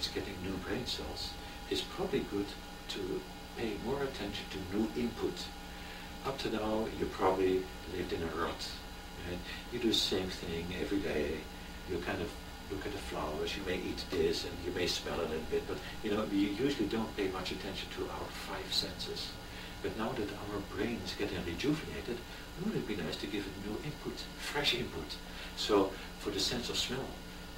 brains getting new brain cells, it's probably good to pay more attention to new input. Up to now, you probably lived in a rut. Right? You do the same thing every day. You kind of look at the flowers, you may eat this, and you may smell a little bit, but you usually don't pay much attention to our five senses. But now that our brain is getting rejuvenated, wouldn't it be nice to give it new input, fresh input? So for the sense of smell,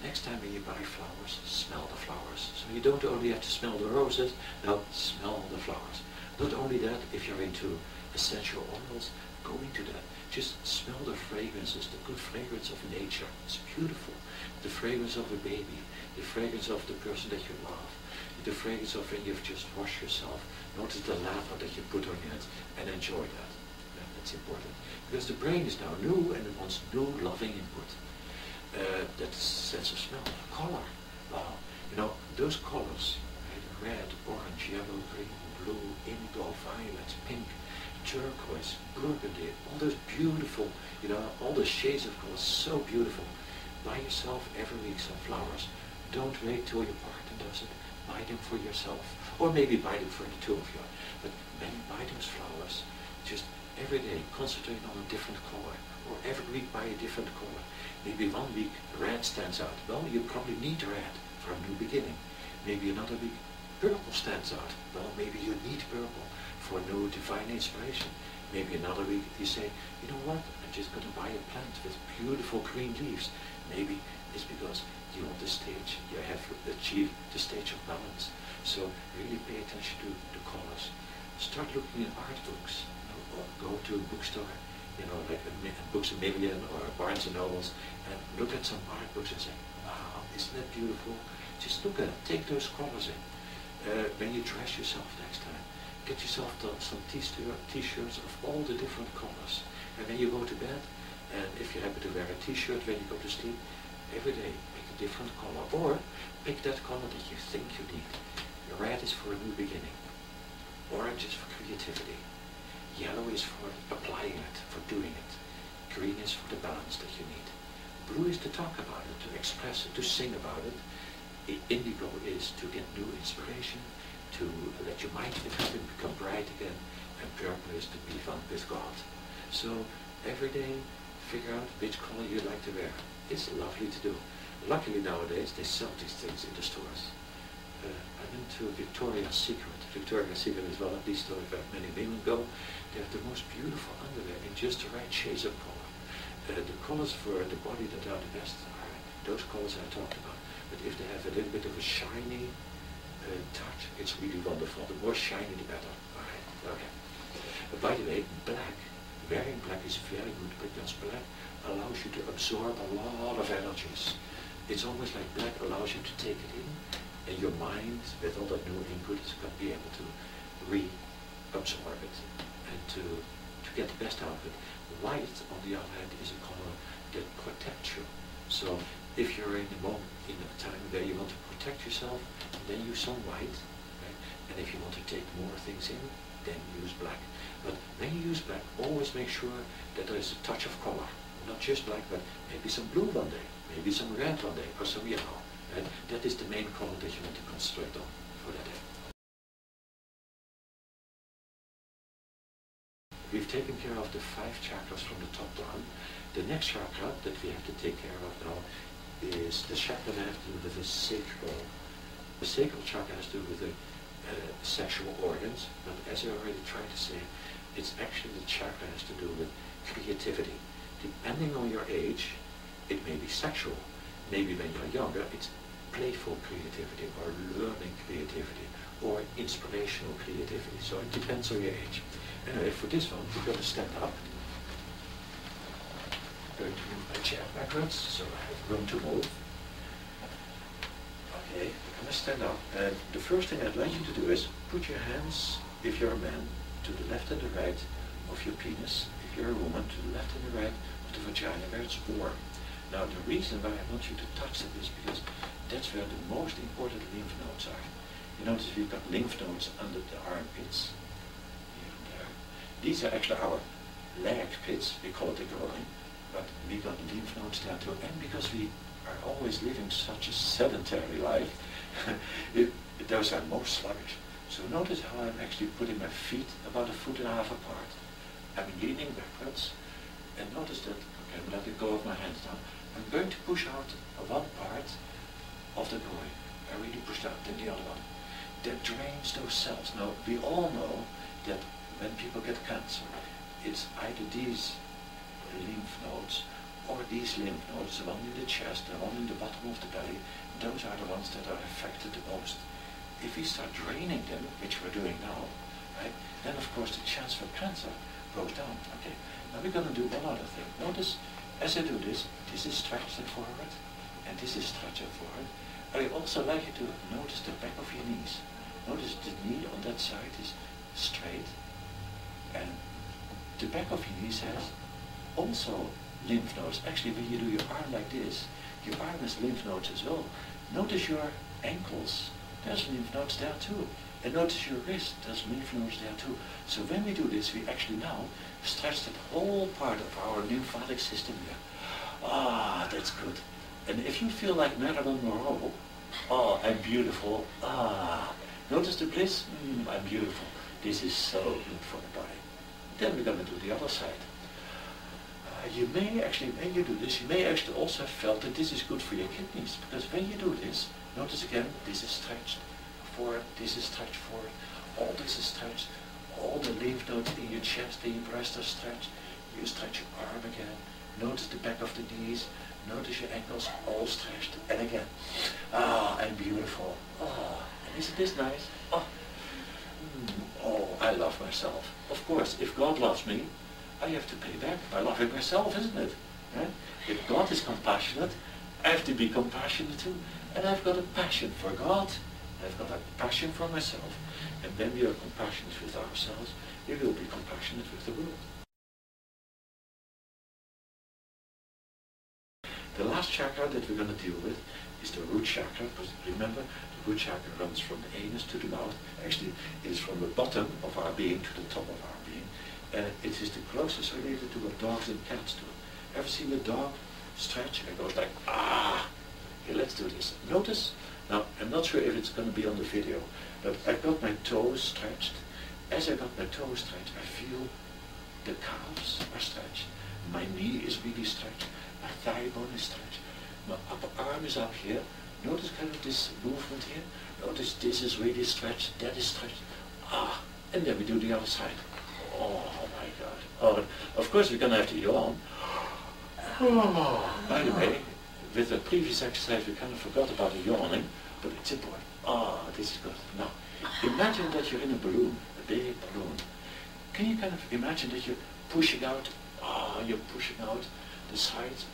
next time when you buy flowers, smell the flowers. So you don't only have to smell the roses, now smell the flowers. Not only that, if you're into essential oils, go into that. Just smell the fragrances, the good fragrance of nature. It's beautiful. The fragrance of a baby, the fragrance of the person that you love, the fragrance of when you've just washed yourself. Notice the lather that you put on your hands and enjoy that. That's important. Because the brain is now new and it wants new loving input. That sense of smell, color. Wow. Those colors, right? Red, orange, yellow, green, blue, indigo, violet, pink, turquoise, burgundy, all those beautiful, all the shades of color, so beautiful. Buy yourself every week some flowers. Don't wait till your partner does it. Buy them for yourself. Or maybe buy them for the two of you. But when you buy those flowers, just every day concentrate on a different color. Or every week buy a different color. Maybe one week red stands out. Well, you probably need red for a new beginning. Maybe another week purple stands out. Well, maybe you need purple for new divine inspiration. Maybe another week you say, you know what, I'm just going to buy a plant with beautiful green leaves. Maybe it's because you're on the stage, you have achieved the stage of balance. So really pay attention to the colors. Start looking at art books. Go to a bookstore, like Books A Million or Barnes & Nobles, and look at some art books and say, wow, isn't that beautiful? Just look at it, take those colors in. When you dress yourself next time, get yourself some t-shirts of all the different colors. And when you go to bed, and if you happen to wear a t-shirt when you go to sleep, every day pick a different color. Or pick that color that you think you need. Red is for a new beginning. Orange is for creativity. Yellow is for applying it, for doing it. Green is for the balance that you need. Blue is to talk about it, to express it, to sing about it. Indigo is to get new inspiration, to let your mind get happy and become bright again. And purple is to be one with God. So every day, figure out which color you like to wear. It's lovely to do. Luckily nowadays, they sell these things in the stores. I went to Victoria's Secret. Victoria's Secret is one of these stores where many women go. They have the most beautiful underwear in just the right shades of color. The colors for the body that are the best are those colors I talked about. But if they have a little bit of a shiny touch, it's really wonderful. The more shiny, the better. All right. Okay. By the way, black. Wearing black is very good because black allows you to absorb a lot of energies. It's almost like black allows you to take it in, and your mind, with all that new input, is going to be able to reabsorb it and to get the best out of it. White, on the other hand, is a color that protects you. So if you're in a time where you want to protect yourself, then use some white. Right? And if you want to take more things in, then use black. But when you use black, always make sure that there is a touch of color. Not just black, but maybe some blue one day, maybe some red one day, or some yellow. And that is the main color that you want to concentrate on for that day. We've taken care of the 5 chakras from the top down. The next chakra that we have to take care of now is the chakra that has to do with the sacral. The sacral chakra has to do with the sexual organs, but as I already tried to say, it's actually the chakra has to do with creativity. Depending on your age, it may be sexual. Maybe when you're younger, it's playful creativity, or learning creativity, or inspirational creativity. So it depends on your age. Anyway, for this one, we're going to stand up. I'm going to move my chair backwards, so I have room to move. Okay, we're going to stand up. And the first thing I'd like you to do is put your hands, if you're a man, to the left and the right of your penis. If you're a woman, to the left and the right of the vagina, where it's warm. Now, the reason why I want you to touch it is because that's where the most important lymph nodes are. You notice we've got lymph nodes under the armpits. Here and there. These are actually our leg pits. We call it the groin. But we got lymph nodes there too. And because we are always living such a sedentary life, Those are more sluggish. So notice how I'm actually putting my feet about 1.5 feet apart. I'm leaning backwards, and notice that, okay, I'm letting go of my hands now. I'm going to push out one part of the groin. I really pushed out, then the other one. That drains those cells. Now, we all know that when people get cancer, it's either these lymph nodes or these lymph nodes, the one in the chest, the one in the bottom of the belly. Those are the ones that are affected the most. If we start draining them, which we're doing now, right, then of course the chance for cancer goes down. Okay, now we're going to do one other thing. Notice, as I do this is stretched forward, and this is stretched forward. I also like you to notice the back of your knees. Notice the knee on that side is straight, and the back of your knees has also lymph nodes. Actually, when you do your arm like this, your arm has lymph nodes as well. Notice your ankles, there's lymph nodes there too. And notice your wrist, there's lymph nodes there too. So when we do this, we actually now stretch that whole part of our lymphatic system here. Ah, that's good. And if you feel like Marilyn Monroe, oh, I'm beautiful. Ah, notice the bliss? I'm beautiful. This is so good for the body. Then we're going to do the other side. You may actually, when you do this, you may actually also have felt that this is good for your kidneys. Because when you do this, notice again, this is stretched forward, this is stretched forward, all this is stretched, all the lymph nodes in your chest and your breast are stretched. You stretch your arm again, notice the back of the knees, notice your ankles all stretched, and again, ah, I'm beautiful. Oh, and isn't this nice? Oh, oh, I love myself. Of course, if God loves me, I have to pay back by loving myself, isn't it? Right? If God is compassionate, I have to be compassionate too. And I've got a passion for God. I've got a passion for myself. And when we are compassionate with ourselves, we will be compassionate with the world. The last chakra that we're going to deal with is the root chakra, because remember, the root chakra runs from the anus to the mouth. Actually, it is from the bottom of our being to the top of our being. And it is the closest related to what dogs and cats do. Ever seen a dog stretch and goes like, ah? Okay, let's do this. Notice, now I'm not sure if it's going to be on the video, but I've got my toes stretched. As I got my toes stretched, I feel the calves are stretched. My knee is really stretched. My thigh bone is stretched. My upper arm is up here. Notice kind of this movement here. Notice this is really stretched, that is stretched. Ah, and then we do the other side. Oh my God. Oh, of course we're going to have to yawn. Oh, by the way, with the previous exercise we kind of forgot about the yawning, but it's important. Ah, this is good. Now, imagine that you're in a balloon, a big balloon. Can you kind of imagine that you're pushing out, you're pushing out the sides,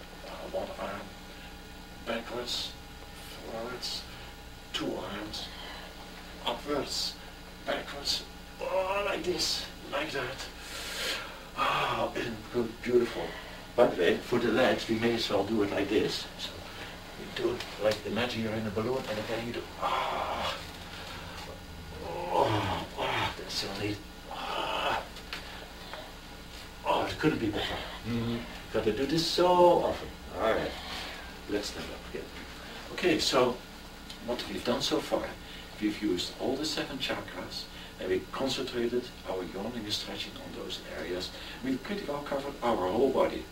one arm, backwards, forwards, two arms, upwards, backwards, like this, like that. Ah, isn't it good, beautiful? By the way, for the legs, we may as well do it like this. So we do it like, imagine you're in a balloon, and again you do, that's so neat. Oh, it couldn't be better. Got to do this so often. All right, let's stand up again. Okay, so what we've done so far, we've used all the 7 chakras, and we concentrated our yawning and stretching on those areas. We've pretty well covered our whole body.